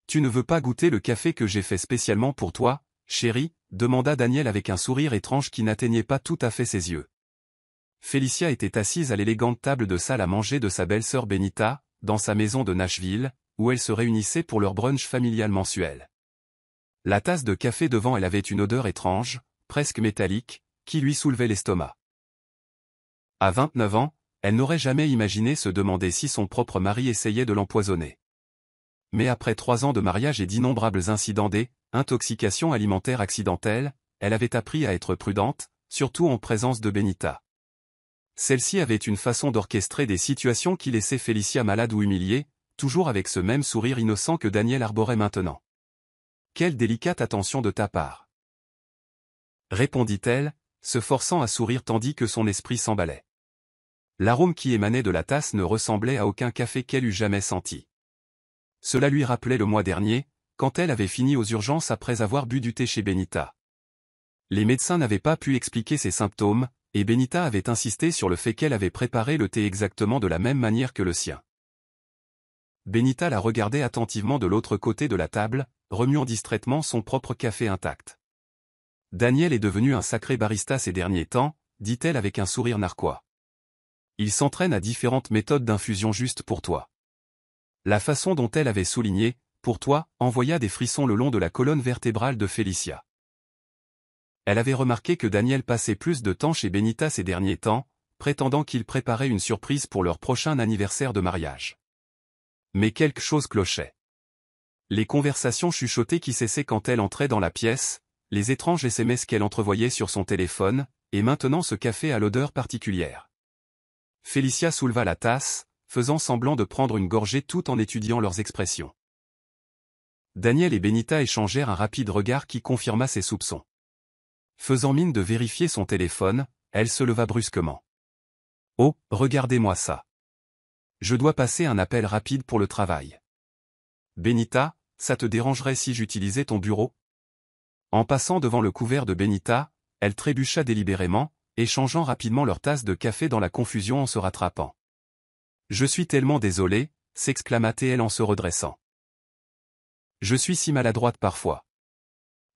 Tu ne veux pas goûter le café que j'ai fait spécialement pour toi, chérie? Demanda Daniel avec un sourire étrange qui n'atteignait pas tout à fait ses yeux. Félicia était assise à l'élégante table de salle à manger de sa belle-sœur Benita, dans sa maison de Nashville, où elles se réunissaient pour leur brunch familial mensuel. La tasse de café devant elle avait une odeur étrange, presque métallique, qui lui soulevait l'estomac. À 29 ans, elle n'aurait jamais imaginé se demander si son propre mari essayait de l'empoisonner. Mais après 3 ans de mariage et d'innombrables incidents d'intoxication alimentaire accidentelle, elle avait appris à être prudente, surtout en présence de Benita. Celle-ci avait une façon d'orchestrer des situations qui laissaient Félicia malade ou humiliée, toujours avec ce même sourire innocent que Daniel arborait maintenant. « Quelle délicate attention de ta part !» répondit-elle, se forçant à sourire tandis que son esprit s'emballait. L'arôme qui émanait de la tasse ne ressemblait à aucun café qu'elle eût jamais senti. Cela lui rappelait le mois dernier, quand elle avait fini aux urgences après avoir bu du thé chez Benita. Les médecins n'avaient pas pu expliquer ses symptômes, et Benita avait insisté sur le fait qu'elle avait préparé le thé exactement de la même manière que le sien. Benita la regardait attentivement de l'autre côté de la table, remuant distraitement son propre café intact. « Daniel est devenu un sacré barista ces derniers temps, dit-elle avec un sourire narquois. Il s'entraîne à différentes méthodes d'infusion juste pour toi. » La façon dont elle avait souligné « pour toi » envoya des frissons le long de la colonne vertébrale de Félicia. Elle avait remarqué que Daniel passait plus de temps chez Benita ces derniers temps, prétendant qu'il préparait une surprise pour leur prochain anniversaire de mariage. Mais quelque chose clochait. Les conversations chuchotées qui cessaient quand elle entrait dans la pièce, les étranges SMS qu'elle entrevoyait sur son téléphone, et maintenant ce café à l'odeur particulière. Félicia souleva la tasse, faisant semblant de prendre une gorgée tout en étudiant leurs expressions. Daniel et Benita échangèrent un rapide regard qui confirma ses soupçons. Faisant mine de vérifier son téléphone, elle se leva brusquement. « Oh, regardez-moi ça. Je dois passer un appel rapide pour le travail. Benita, ça te dérangerait si j'utilisais ton bureau ?» En passant devant le couvert de Benita, elle trébucha délibérément, échangeant rapidement leur tasse de café dans la confusion en se rattrapant. « Je suis tellement désolée, s'exclama-t-elle en se redressant. « Je suis si maladroite parfois. »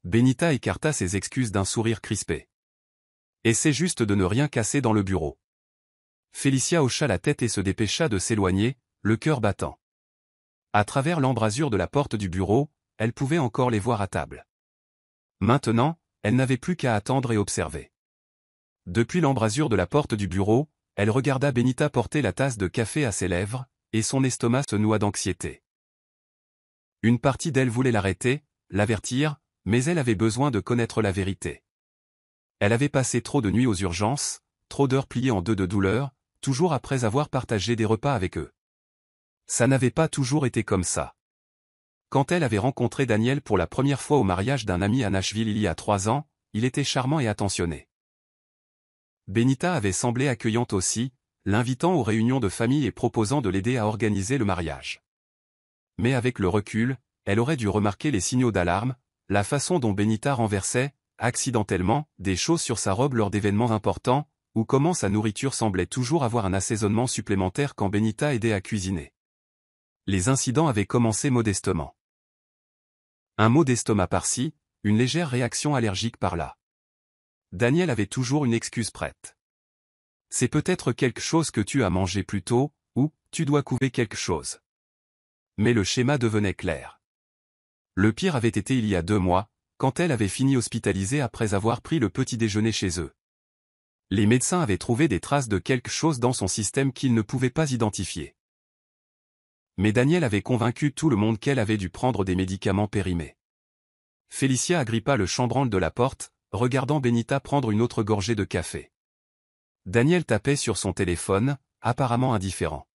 Benita écarta ses excuses d'un sourire crispé. « Essaie juste de ne rien casser dans le bureau. » Félicia hocha la tête et se dépêcha de s'éloigner, le cœur battant. À travers l'embrasure de la porte du bureau, elle pouvait encore les voir à table. Maintenant, elle n'avait plus qu'à attendre et observer. Depuis l'embrasure de la porte du bureau, elle regarda Benita porter la tasse de café à ses lèvres, et son estomac se noua d'anxiété. Une partie d'elle voulait l'arrêter, l'avertir, mais elle avait besoin de connaître la vérité. Elle avait passé trop de nuits aux urgences, trop d'heures pliées en deux de douleur, toujours après avoir partagé des repas avec eux. Ça n'avait pas toujours été comme ça. Quand elle avait rencontré Daniel pour la première fois au mariage d'un ami à Nashville il y a 3 ans, il était charmant et attentionné. Benita avait semblé accueillante aussi, l'invitant aux réunions de famille et proposant de l'aider à organiser le mariage. Mais avec le recul, elle aurait dû remarquer les signaux d'alarme, la façon dont Benita renversait, accidentellement, des choses sur sa robe lors d'événements importants, ou comment sa nourriture semblait toujours avoir un assaisonnement supplémentaire quand Benita aidait à cuisiner. Les incidents avaient commencé modestement. Un mot d'estomac par-ci, une légère réaction allergique par-là. Daniel avait toujours une excuse prête. C'est peut-être quelque chose que tu as mangé plus tôt, ou tu dois couver quelque chose. Mais le schéma devenait clair. Le pire avait été il y a 2 mois, quand elle avait fini hospitalisée après avoir pris le petit déjeuner chez eux. Les médecins avaient trouvé des traces de quelque chose dans son système qu'ils ne pouvaient pas identifier. Mais Daniel avait convaincu tout le monde qu'elle avait dû prendre des médicaments périmés. Félicia agrippa le chambranle de la porte, regardant Benita prendre une autre gorgée de café. Daniel tapait sur son téléphone, apparemment indifférent.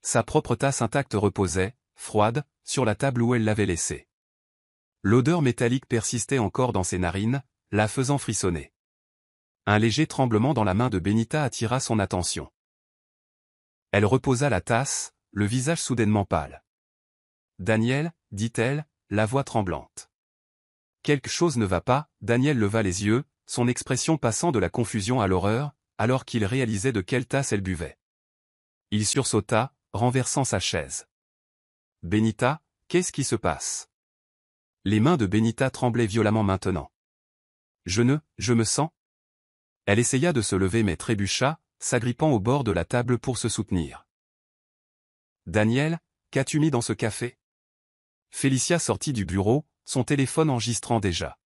Sa propre tasse intacte reposait, froide, sur la table où elle l'avait laissée. L'odeur métallique persistait encore dans ses narines, la faisant frissonner. Un léger tremblement dans la main de Benita attira son attention. Elle reposa la tasse, le visage soudainement pâle. « Daniel, dit-elle, la voix tremblante. » Quelque chose ne va pas, Daniel leva les yeux, son expression passant de la confusion à l'horreur, alors qu'il réalisait de quelle tasse elle buvait. Il sursauta, renversant sa chaise. « Benita, qu'est-ce qui se passe? Les mains de Benita tremblaient violemment maintenant. Je me sens? Elle essaya de se lever mais trébucha, s'agrippant au bord de la table pour se soutenir. Daniel, qu'as-tu mis dans ce café? Félicia sortit du bureau, son téléphone enregistrant déjà.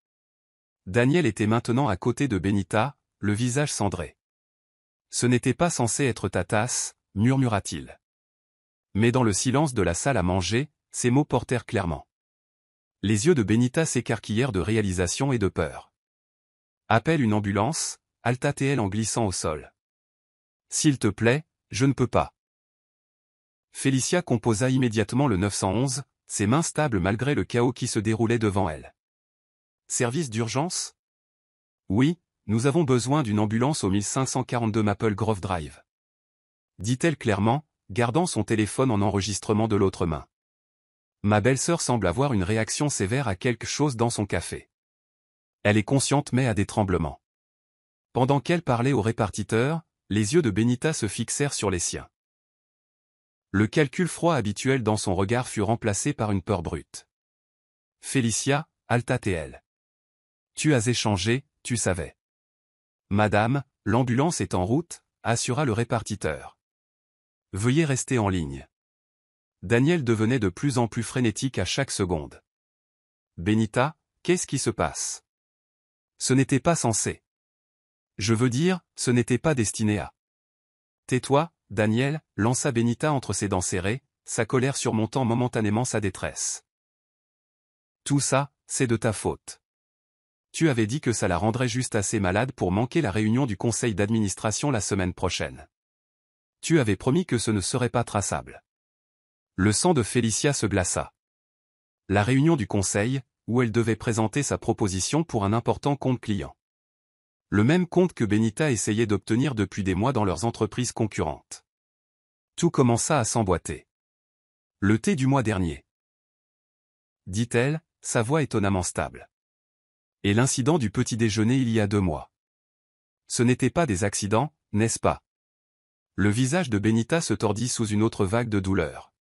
Daniel était maintenant à côté de Benita, le visage cendré. Ce n'était pas censé être ta tasse, murmura-t-il. Mais dans le silence de la salle à manger, ces mots portèrent clairement. Les yeux de Benita s'écarquillèrent de réalisation et de peur. Appelle une ambulance, halta-t-elle en glissant au sol. S'il te plaît, je ne peux pas. Félicia composa immédiatement le 911, ses mains stables malgré le chaos qui se déroulait devant elle. Service d'urgence? Oui, nous avons besoin d'une ambulance au 1542 Maple Grove Drive. Dit-elle clairement, gardant son téléphone en enregistrement de l'autre main. Ma belle-sœur semble avoir une réaction sévère à quelque chose dans son café. Elle est consciente mais a des tremblements. Pendant qu'elle parlait au répartiteur, les yeux de Benita se fixèrent sur les siens. Le calcul froid habituel dans son regard fut remplacé par une peur brute. Félicia, halta-t-elle. Tu as échangé, tu savais. Madame, l'ambulance est en route, assura le répartiteur. Veuillez rester en ligne. Daniel devenait de plus en plus frénétique à chaque seconde. Benita, qu'est-ce qui se passe? Ce n'était pas censé. Je veux dire, ce n'était pas destiné à. Tais-toi, Daniel, lança Benita entre ses dents serrées, sa colère surmontant momentanément sa détresse. Tout ça, c'est de ta faute. Tu avais dit que ça la rendrait juste assez malade pour manquer la réunion du conseil d'administration la semaine prochaine. Tu avais promis que ce ne serait pas traçable. Le sang de Félicia se glaça. La réunion du conseil, où elle devait présenter sa proposition pour un important compte client. Le même compte que Benita essayait d'obtenir depuis des mois dans leurs entreprises concurrentes. Tout commença à s'emboîter. Le thé du mois dernier. Dit-elle, sa voix étonnamment stable. Et l'incident du petit déjeuner il y a 2 mois. Ce n'étaient pas des accidents, n'est-ce pas? Le visage de Benita se tordit sous une autre vague de douleur.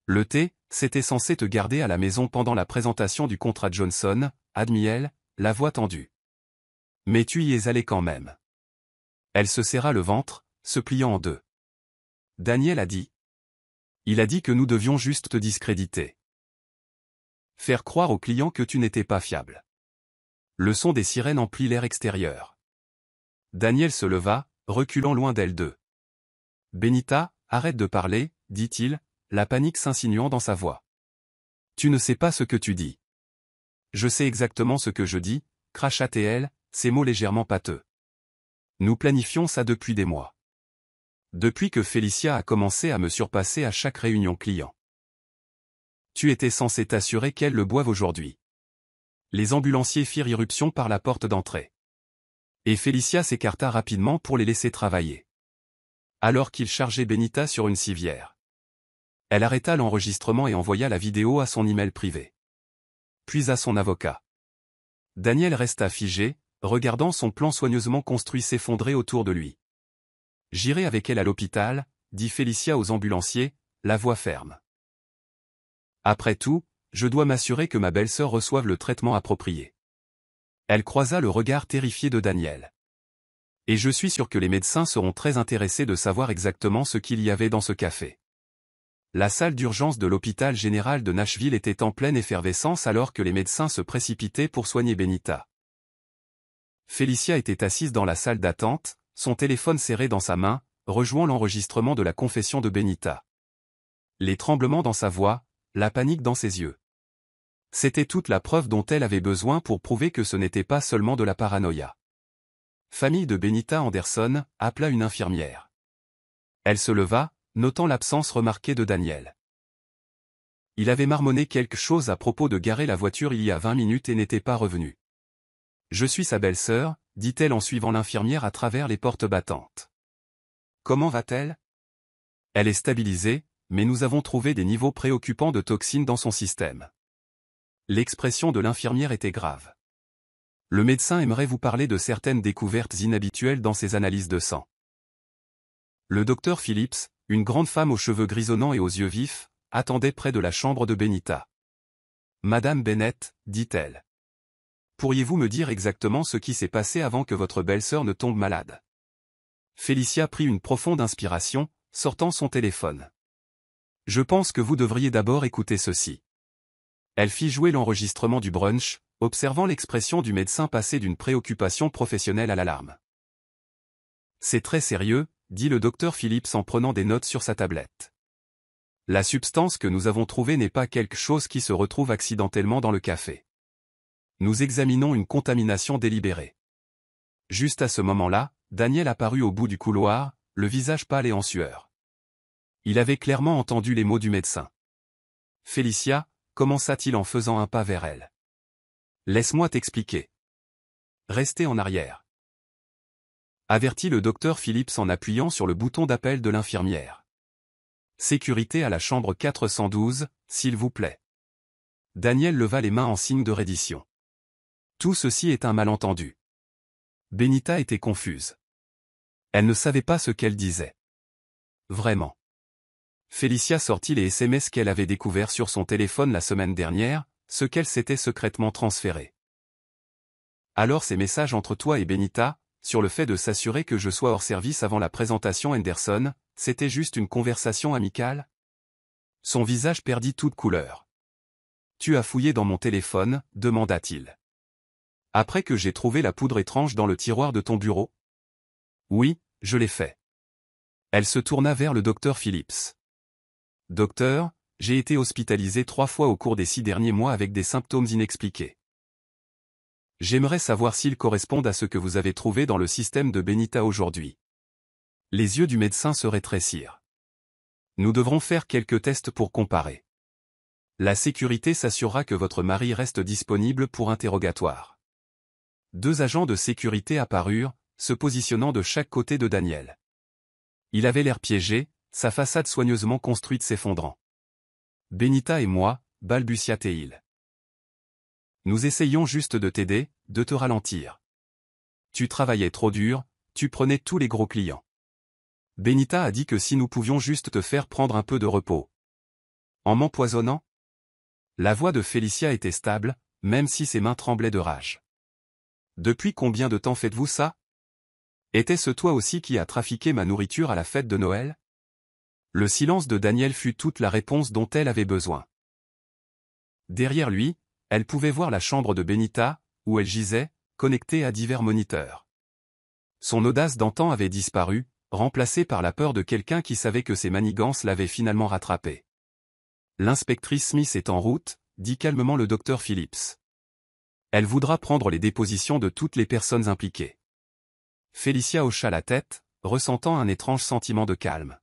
Le thé, c'était censé te garder à la maison pendant la présentation du contrat Johnson, admit-elle, la voix tendue. Mais tu y es allé quand même. Elle se serra le ventre, se pliant en deux. Daniel a dit. Il a dit que nous devions juste te discréditer. Faire croire aux clients que tu n'étais pas fiable. Le son des sirènes emplit l'air extérieur. Daniel se leva, reculant loin d'elle deux. Benita, arrête de parler, dit-il, la panique s'insinuant dans sa voix. Tu ne sais pas ce que tu dis. Je sais exactement ce que je dis, cracha-t-elle, ses mots légèrement pâteux. Nous planifions ça depuis des mois. Depuis que Félicia a commencé à me surpasser à chaque réunion client. Tu étais censé t'assurer qu'elle le boive aujourd'hui. Les ambulanciers firent irruption par la porte d'entrée. Et Félicia s'écarta rapidement pour les laisser travailler. Alors qu'il chargeait Benita sur une civière. Elle arrêta l'enregistrement et envoya la vidéo à son email privé. Puis à son avocat. Daniel resta figé, regardant son plan soigneusement construit s'effondrer autour de lui. J'irai avec elle à l'hôpital, dit Félicia aux ambulanciers, la voix ferme. Après tout, je dois m'assurer que ma belle-sœur reçoive le traitement approprié. Elle croisa le regard terrifié de Daniel. Et je suis sûr que les médecins seront très intéressés de savoir exactement ce qu'il y avait dans ce café. La salle d'urgence de l'hôpital général de Nashville était en pleine effervescence alors que les médecins se précipitaient pour soigner Benita. Félicia était assise dans la salle d'attente, son téléphone serré dans sa main, rejoignant l'enregistrement de la confession de Benita. Les tremblements dans sa voix, la panique dans ses yeux. C'était toute la preuve dont elle avait besoin pour prouver que ce n'était pas seulement de la paranoïa. Famille de Benita Anderson, appela une infirmière. Elle se leva, notant l'absence remarquée de Daniel. Il avait marmonné quelque chose à propos de garer la voiture il y a 20 minutes et n'était pas revenu. Je suis sa belle-sœur, dit-elle en suivant l'infirmière à travers les portes battantes. Comment va-t-elle? Elle est stabilisée, mais nous avons trouvé des niveaux préoccupants de toxines dans son système. L'expression de l'infirmière était grave. Le médecin aimerait vous parler de certaines découvertes inhabituelles dans ses analyses de sang. Le docteur Phillips, une grande femme aux cheveux grisonnants et aux yeux vifs, attendait près de la chambre de Benita. « Madame Bennett, dit-elle. Pourriez-vous me dire exactement ce qui s'est passé avant que votre belle-sœur ne tombe malade ?» Félicia prit une profonde inspiration, sortant son téléphone. « Je pense que vous devriez d'abord écouter ceci. » Elle fit jouer l'enregistrement du brunch, observant l'expression du médecin passer d'une préoccupation professionnelle à l'alarme. « C'est très sérieux, dit le docteur Phillips en prenant des notes sur sa tablette. La substance que nous avons trouvée n'est pas quelque chose qui se retrouve accidentellement dans le café. Nous examinons une contamination délibérée. » Juste à ce moment-là, Daniel apparut au bout du couloir, le visage pâle et en sueur. Il avait clairement entendu les mots du médecin. « Félicia, » commença-t-il en faisant un pas vers elle. « Laisse-moi t'expliquer. Restez en arrière. » Avertit le docteur Phillips en appuyant sur le bouton d'appel de l'infirmière. « Sécurité à la chambre 412, s'il vous plaît. » Daniel leva les mains en signe de reddition. Tout ceci est un malentendu. Benita était confuse. Elle ne savait pas ce qu'elle disait. Vraiment. Félicia sortit les SMS qu'elle avait découverts sur son téléphone la semaine dernière, ce qu'elle s'était secrètement transféré. Alors ces messages entre toi et Benita, sur le fait de s'assurer que je sois hors service avant la présentation Henderson, c'était juste une conversation amicale? Son visage perdit toute couleur. « Tu as fouillé dans mon téléphone ?» demanda-t-il. « Après que j'ai trouvé la poudre étrange dans le tiroir de ton bureau ?»« Oui, je l'ai fait. » Elle se tourna vers le docteur Phillips. « Docteur, j'ai été hospitalisé 3 fois au cours des 6 derniers mois avec des symptômes inexpliqués. J'aimerais savoir s'ils correspondent à ce que vous avez trouvé dans le système de Benita aujourd'hui. » Les yeux du médecin se rétrécirent. « Nous devrons faire quelques tests pour comparer. La sécurité s'assurera que votre mari reste disponible pour interrogatoire. » 2 agents de sécurité apparurent, se positionnant de chaque côté de Daniel. Il avait l'air piégé, sa façade soigneusement construite s'effondrant. « Benita et moi, » balbutia-t-il. « Nous essayons juste de t'aider, de te ralentir. Tu travaillais trop dur, tu prenais tous les gros clients. Benita a dit que si nous pouvions juste te faire prendre un peu de repos. » En m'empoisonnant? La voix de Félicia était stable, même si ses mains tremblaient de rage. « Depuis combien de temps faites-vous ça? Était-ce toi aussi qui as trafiqué ma nourriture à la fête de Noël ?» Le silence de Daniel fut toute la réponse dont elle avait besoin. Derrière lui, elle pouvait voir la chambre de Benita, où elle gisait, connectée à divers moniteurs. Son audace d'antan avait disparu, remplacée par la peur de quelqu'un qui savait que ses manigances l'avaient finalement rattrapée. « L'inspectrice Smith est en route, » dit calmement le docteur Phillips. « Elle voudra prendre les dépositions de toutes les personnes impliquées. » Félicia hocha la tête, ressentant un étrange sentiment de calme.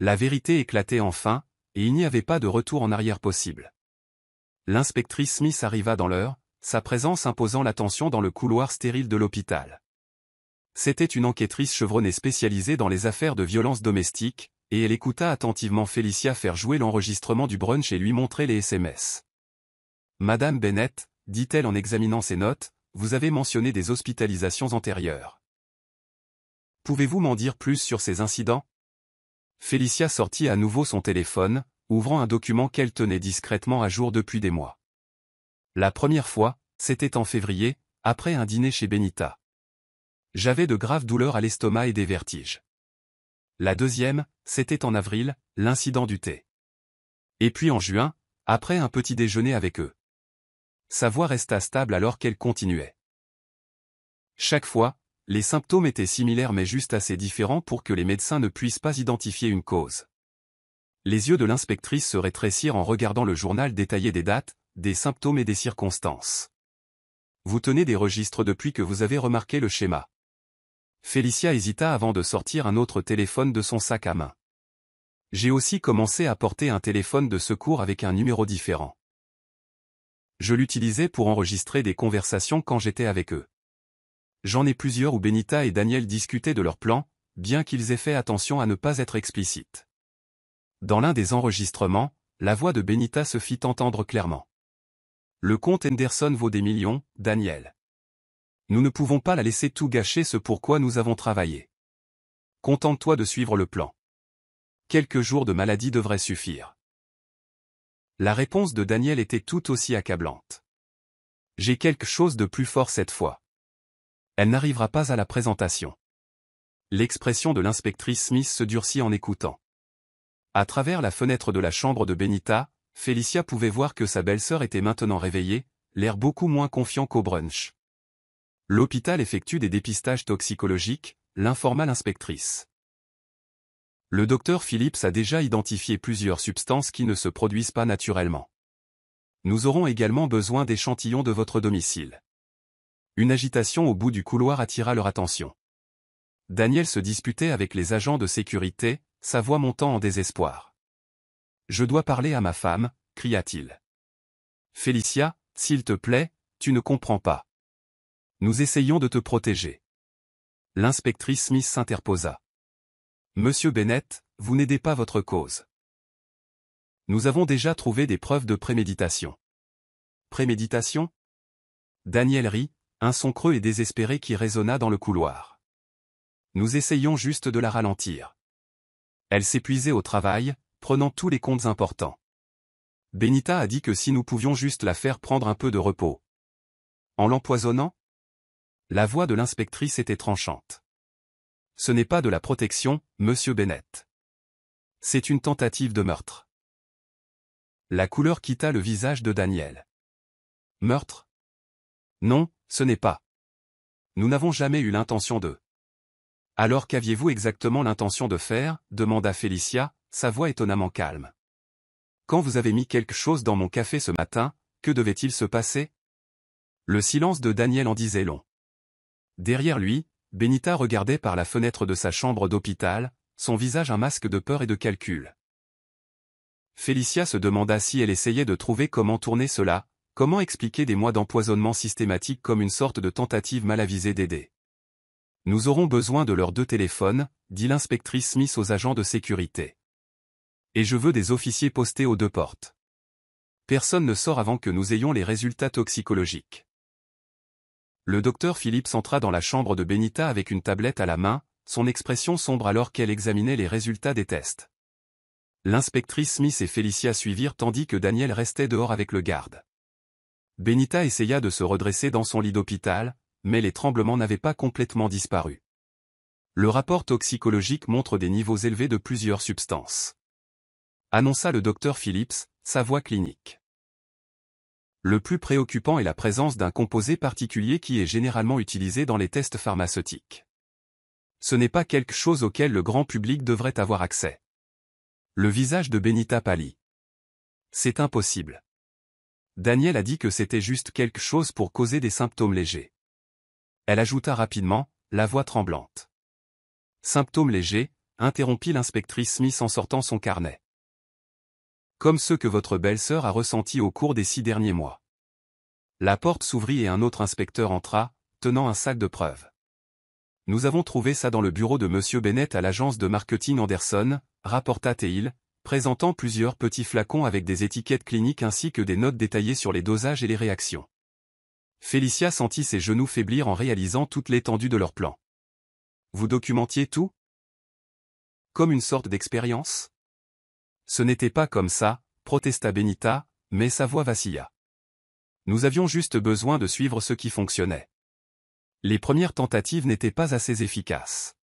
La vérité éclatait enfin, et il n'y avait pas de retour en arrière possible. L'inspectrice Smith arriva dans l'heure, sa présence imposant l'attention dans le couloir stérile de l'hôpital. C'était une enquêtrice chevronnée spécialisée dans les affaires de violence domestique, et elle écouta attentivement Félicia faire jouer l'enregistrement du brunch et lui montrer les SMS. « Madame Bennett, » dit-elle en examinant ses notes, « vous avez mentionné des hospitalisations antérieures. Pouvez-vous m'en dire plus sur ces incidents ?» Félicia sortit à nouveau son téléphone, ouvrant un document qu'elle tenait discrètement à jour depuis des mois. La première fois, c'était en février, après un dîner chez Benita. J'avais de graves douleurs à l'estomac et des vertiges. La deuxième, c'était en avril, l'incident du thé. Et puis en juin, après un petit déjeuner avec eux. Sa voix resta stable alors qu'elle continuait. Chaque fois, les symptômes étaient similaires mais juste assez différents pour que les médecins ne puissent pas identifier une cause. Les yeux de l'inspectrice se rétrécirent en regardant le journal détaillé des dates, des symptômes et des circonstances. Vous tenez des registres depuis que vous avez remarqué le schéma. Félicia hésita avant de sortir un autre téléphone de son sac à main. J'ai aussi commencé à porter un téléphone de secours avec un numéro différent. Je l'utilisais pour enregistrer des conversations quand j'étais avec eux. J'en ai plusieurs où Benita et Daniel discutaient de leurs plans, bien qu'ils aient fait attention à ne pas être explicites. Dans l'un des enregistrements, la voix de Benita se fit entendre clairement. Le comte Henderson vaut des millions, Daniel. Nous ne pouvons pas la laisser tout gâcher ce pourquoi nous avons travaillé. Contente-toi de suivre le plan. quelques jours de maladie devraient suffire. La réponse de Daniel était tout aussi accablante. J'ai quelque chose de plus fort cette fois. Elle n'arrivera pas à la présentation. L'expression de l'inspectrice Smith se durcit en écoutant. À travers la fenêtre de la chambre de Benita, Felicia pouvait voir que sa belle-sœur était maintenant réveillée, l'air beaucoup moins confiant qu'au brunch. L'hôpital effectue des dépistages toxicologiques, l'informa l'inspectrice. Le docteur Phillips a déjà identifié plusieurs substances qui ne se produisent pas naturellement. Nous aurons également besoin d'échantillons de votre domicile. Une agitation au bout du couloir attira leur attention. Daniel se disputait avec les agents de sécurité, sa voix montant en désespoir. « Je dois parler à ma femme », cria-t-il. « Felicia, s'il te plaît, tu ne comprends pas. Nous essayons de te protéger. » L'inspectrice Smith s'interposa. « Monsieur Bennett, vous n'aidez pas votre cause. Nous avons déjà trouvé des preuves de préméditation. » Préméditation ? Daniel rit, un son creux et désespéré qui résonna dans le couloir. Nous essayons juste de la ralentir. Elle s'épuisait au travail, prenant tous les comptes importants. Benita a dit que si nous pouvions juste la faire prendre un peu de repos. En l'empoisonnant ? La voix de l'inspectrice était tranchante. Ce n'est pas de la protection, monsieur Bennett. C'est une tentative de meurtre. La couleur quitta le visage de Daniel. Meurtre ? Non, ce n'est pas. Nous n'avons jamais eu l'intention de. Alors qu'aviez-vous exactement l'intention de faire ? Demanda Felicia, sa voix étonnamment calme. Quand vous avez mis quelque chose dans mon café ce matin, que devait-il se passer ? Le silence de Daniel en disait long. Derrière lui, Benita regardait par la fenêtre de sa chambre d'hôpital, son visage un masque de peur et de calcul. Felicia se demanda si elle essayait de trouver comment tourner cela, comment expliquer des mois d'empoisonnement systématique comme une sorte de tentative mal avisée d'aider. Nous aurons besoin de leurs 2 téléphones, dit l'inspectrice Smith aux agents de sécurité. Et je veux des officiers postés aux 2 portes. Personne ne sort avant que nous ayons les résultats toxicologiques. Le docteur Phillips entra dans la chambre de Benita avec une tablette à la main, son expression sombre alors qu'elle examinait les résultats des tests. L'inspectrice Smith et Felicia suivirent tandis que Daniel restait dehors avec le garde. Benita essaya de se redresser dans son lit d'hôpital, mais les tremblements n'avaient pas complètement disparu. Le rapport toxicologique montre des niveaux élevés de plusieurs substances. Annonça le docteur Phillips, sa voix clinique. Le plus préoccupant est la présence d'un composé particulier qui est généralement utilisé dans les tests pharmaceutiques. Ce n'est pas quelque chose auquel le grand public devrait avoir accès. Le visage de Benita pâlit. C'est impossible. Daniel a dit que c'était juste quelque chose pour causer des symptômes légers. Elle ajouta rapidement, la voix tremblante. Symptômes légers, interrompit l'inspectrice Smith en sortant son carnet. Comme ceux que votre belle-sœur a ressentis au cours des 6 derniers mois. La porte s'ouvrit et un autre inspecteur entra, tenant un sac de preuves. Nous avons trouvé ça dans le bureau de monsieur Bennett à l'agence de marketing Anderson, rapporta Teil, présentant plusieurs petits flacons avec des étiquettes cliniques ainsi que des notes détaillées sur les dosages et les réactions. Felicia sentit ses genoux faiblir en réalisant toute l'étendue de leur plan. Vous documentiez tout ? Comme une sorte d'expérience ? Ce n'était pas comme ça, protesta Benita, mais sa voix vacilla. Nous avions juste besoin de suivre ce qui fonctionnait. Les premières tentatives n'étaient pas assez efficaces.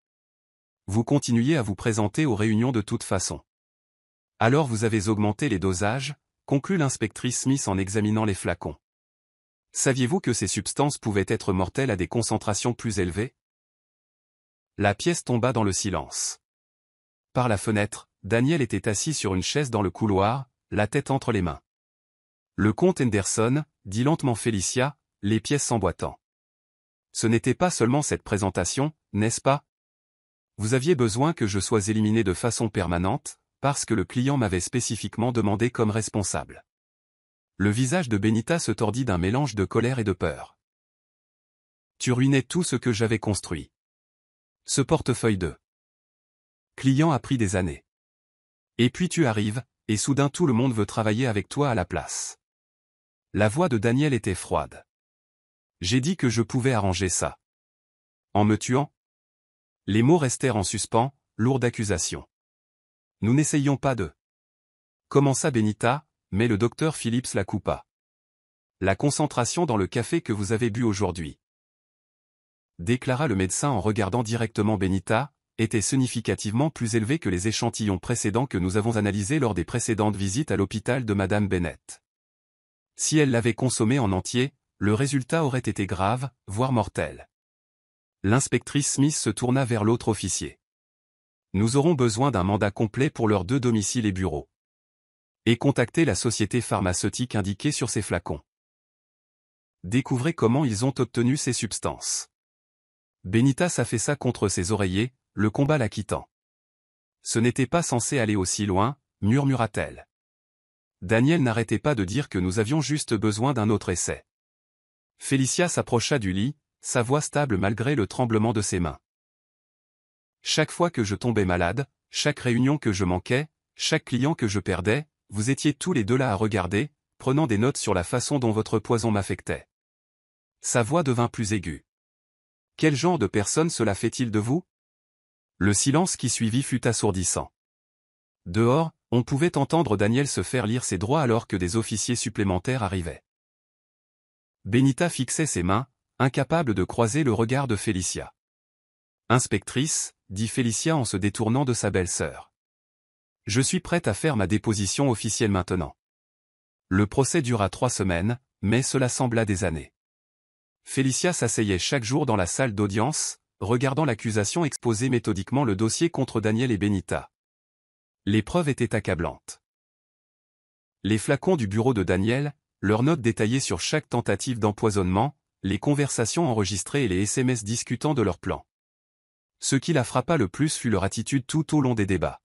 Vous continuiez à vous présenter aux réunions de toute façon. Alors vous avez augmenté les dosages, conclut l'inspectrice Smith en examinant les flacons. Saviez-vous que ces substances pouvaient être mortelles à des concentrations plus élevées ? La pièce tomba dans le silence. Par la fenêtre, Daniel était assis sur une chaise dans le couloir, la tête entre les mains. Le comte Henderson, dit lentement Felicia, les pièces s'emboîtant. Ce n'était pas seulement cette présentation, n'est-ce pas ? Vous aviez besoin que je sois éliminé de façon permanente, parce que le client m'avait spécifiquement demandé comme responsable. Le visage de Benita se tordit d'un mélange de colère et de peur. Tu ruinais tout ce que j'avais construit. Ce portefeuille de client a pris des années. Et puis tu arrives, et soudain tout le monde veut travailler avec toi à la place. La voix de Daniel était froide. J'ai dit que je pouvais arranger ça. En me tuant ? Les mots restèrent en suspens, lourds d'accusations. Nous n'essayions pas de... Commença Benita, mais le docteur Phillips la coupa. La concentration dans le café que vous avez bu aujourd'hui, déclara le médecin en regardant directement Benita, était significativement plus élevée que les échantillons précédents que nous avons analysés lors des précédentes visites à l'hôpital de Madame Bennett. Si elle l'avait consommé en entier, le résultat aurait été grave, voire mortel. L'inspectrice Smith se tourna vers l'autre officier. Nous aurons besoin d'un mandat complet pour leurs 2 domiciles et bureaux. Et contacter la société pharmaceutique indiquée sur ces flacons. Découvrez comment ils ont obtenu ces substances. Benita s'affaissa contre ses oreillers, le combat la quittant. Ce n'était pas censé aller aussi loin, murmura-t-elle. Daniel n'arrêtait pas de dire que nous avions juste besoin d'un autre essai. Félicia s'approcha du lit, sa voix stable malgré le tremblement de ses mains. Chaque fois que je tombais malade, chaque réunion que je manquais, chaque client que je perdais, vous étiez tous les deux là à regarder, prenant des notes sur la façon dont votre poison m'affectait. Sa voix devint plus aiguë. Quel genre de personne cela fait-il de vous? Le silence qui suivit fut assourdissant. Dehors, on pouvait entendre Daniel se faire lire ses droits alors que des officiers supplémentaires arrivaient. Benita fixait ses mains, incapable de croiser le regard de Félicia. Inspectrice, dit Félicia en se détournant de sa belle-sœur. Je suis prête à faire ma déposition officielle maintenant. Le procès dura 3 semaines, mais cela sembla des années. Félicia s'asseyait chaque jour dans la salle d'audience, regardant l'accusation exposer méthodiquement le dossier contre Daniel et Benita. Les preuves étaient accablantes. Les flacons du bureau de Daniel, leurs notes détaillées sur chaque tentative d'empoisonnement, les conversations enregistrées et les SMS discutant de leur plan. Ce qui la frappa le plus fut leur attitude tout au long des débats.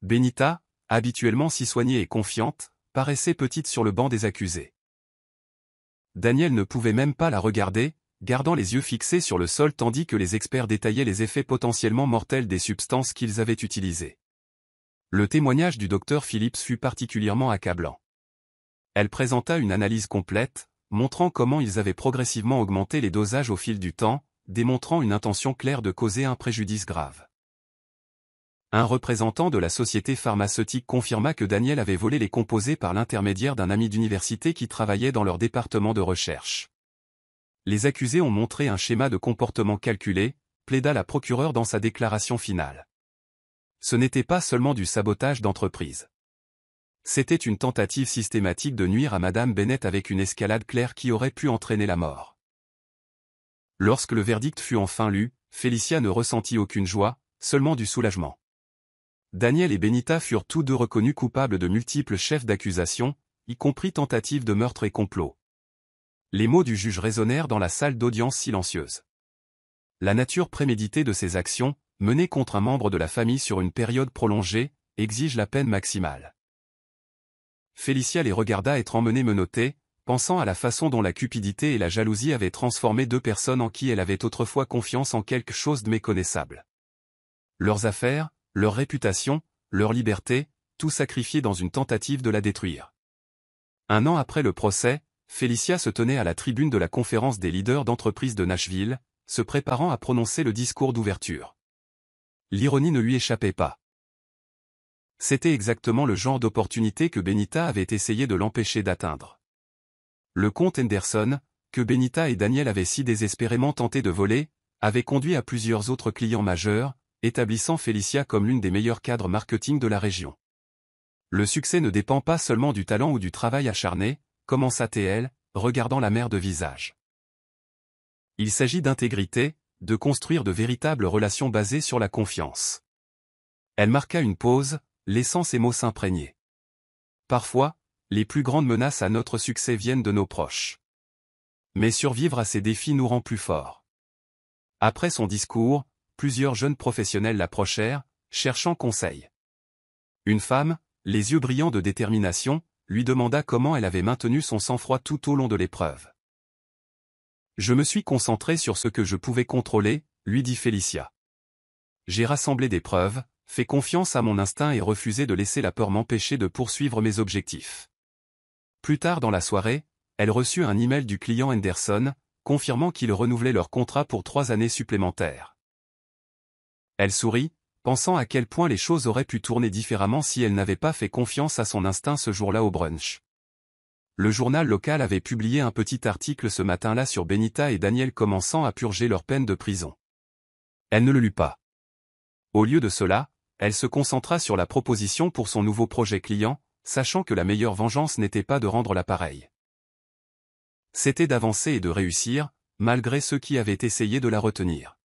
Benita, habituellement si soignée et confiante, paraissait petite sur le banc des accusés. Daniel ne pouvait même pas la regarder, gardant les yeux fixés sur le sol tandis que les experts détaillaient les effets potentiellement mortels des substances qu'ils avaient utilisées. Le témoignage du docteur Phillips fut particulièrement accablant. Elle présenta une analyse complète, montrant comment ils avaient progressivement augmenté les dosages au fil du temps, démontrant une intention claire de causer un préjudice grave. Un représentant de la société pharmaceutique confirma que Daniel avait volé les composés par l'intermédiaire d'un ami d'université qui travaillait dans leur département de recherche. Les accusés ont montré un schéma de comportement calculé, plaida la procureure dans sa déclaration finale. Ce n'était pas seulement du sabotage d'entreprise. C'était une tentative systématique de nuire à Madame Bennett avec une escalade claire qui aurait pu entraîner la mort. Lorsque le verdict fut enfin lu, Félicia ne ressentit aucune joie, seulement du soulagement. Daniel et Benita furent tous deux reconnus coupables de multiples chefs d'accusation, y compris tentative de meurtre et complot. Les mots du juge résonnèrent dans la salle d'audience silencieuse. La nature préméditée de ces actions, menées contre un membre de la famille sur une période prolongée, exige la peine maximale. Félicia les regarda être emmenée menottée, pensant à la façon dont la cupidité et la jalousie avaient transformé 2 personnes en qui elle avait autrefois confiance en quelque chose de méconnaissable. Leurs affaires, leur réputation, leur liberté, tout sacrifié dans une tentative de la détruire. 1 an après le procès, Félicia se tenait à la tribune de la conférence des leaders d'entreprise de Nashville, se préparant à prononcer le discours d'ouverture. L'ironie ne lui échappait pas. C'était exactement le genre d'opportunité que Benita avait essayé de l'empêcher d'atteindre. Le comte Henderson, que Benita et Daniel avaient si désespérément tenté de voler, avait conduit à plusieurs autres clients majeurs, établissant Félicia comme l'une des meilleures cadres marketing de la région. Le succès ne dépend pas seulement du talent ou du travail acharné, commença-t-elle, regardant la mère de visage. Il s'agit d'intégrité, de construire de véritables relations basées sur la confiance. Elle marqua une pause, laissant ses mots s'imprégner. Parfois, les plus grandes menaces à notre succès viennent de nos proches. Mais survivre à ces défis nous rend plus forts. Après son discours, plusieurs jeunes professionnels l'approchèrent, cherchant conseil. Une femme, les yeux brillants de détermination, lui demanda comment elle avait maintenu son sang-froid tout au long de l'épreuve. Je me suis concentré sur ce que je pouvais contrôler, lui dit Félicia. J'ai rassemblé des preuves, fait confiance à mon instinct et refusé de laisser la peur m'empêcher de poursuivre mes objectifs. Plus tard dans la soirée, elle reçut un email du client Henderson, confirmant qu'il renouvelait leur contrat pour 3 années supplémentaires. Elle sourit, pensant à quel point les choses auraient pu tourner différemment si elle n'avait pas fait confiance à son instinct ce jour-là au brunch. Le journal local avait publié un petit article ce matin-là sur Benita et Daniel commençant à purger leur peine de prison. Elle ne le lut pas. Au lieu de cela, elle se concentra sur la proposition pour son nouveau projet client, sachant que la meilleure vengeance n'était pas de rendre l'appareil. C'était d'avancer et de réussir, malgré ceux qui avaient essayé de la retenir.